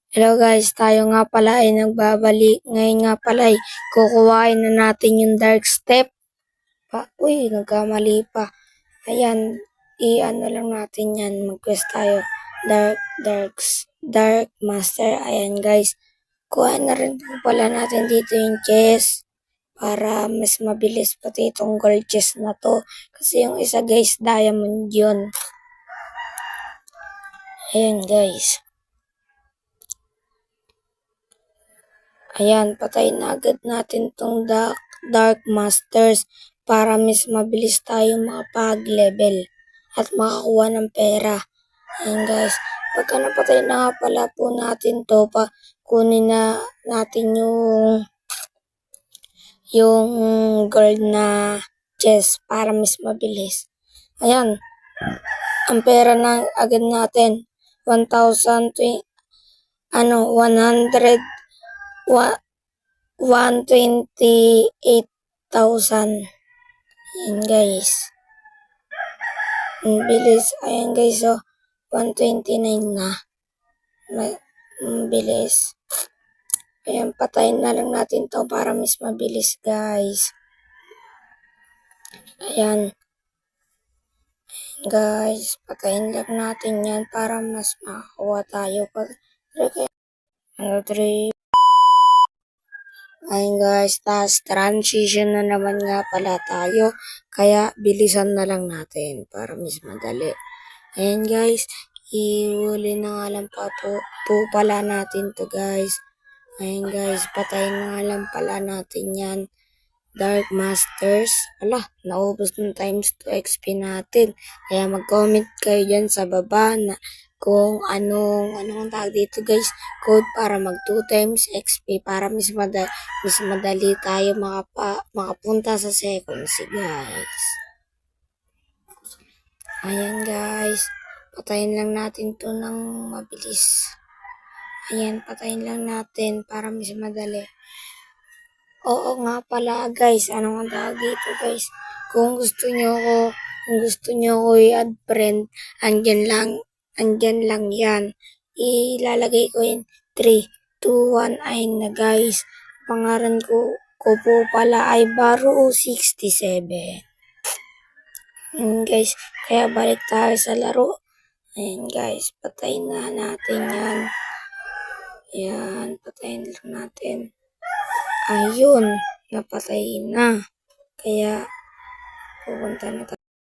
Hello guys, tayo nga pala ay nagbabalik. Ngayon nga pala ay kukuhain na natin yung dark step. Uy, nagkamali pa. Ayan, i-ano lang natin yan. Mag-quest tayo. Dark Master. Ayan guys. Kuha na rin po pala natin dito yung chest. Para mas mabilis pati itong gold chest na to. Kasi yung isa guys, diamond yun. Ayan guys. Ayan, patayin na agad natin tong Dark Masters para mas mabilis tayo makapag-level at makakuha ng pera. Ayan guys, pagka napatay na nga pala po natin to, kunin na natin yung gold na chest para mas mabilis. Ayan, ang pera na agad natin, 1,000, 128,000. Ayan guys. Ang bilis. Ayan guys, 129 na. Ang bilis. Ayan, patayin na lang natin to para mas mabilis guys. Ayan. Guys, patayin lang natin yan para mas makakuha tayo. 3. Ayun guys, taas transition na naman nga pala tayo. Kaya bilisan na lang natin para mas madali. Ayun guys, ihuli na nga lang po pala natin to guys. Ayun guys, patayin na nga lang pala natin yan. Dark Masters. Naubos ng times 2 XP natin. Kaya mag-comment kayo dyan sa baba na kung anong tawag dito guys, code para mag 2 times XP para mas madali tayo makapunta sa seconds guys. Ayan guys, patayin lang natin to ng mabilis. Ayan, patayin lang natin para mas madali. Oo nga pala guys, anong tawag dito guys, kung gusto nyo ko i-add friend, andyan lang yan. Ilalagay ko yun 3, 2, 1, ayun na guys. Pangalan ko po pala ay Baro67. Ayan guys, kaya balik tayo sa laro. Ayan guys, patayin na natin yan. Ayan, patayin lang natin. Ayun, napatay na. Kaya pupunta na tayo.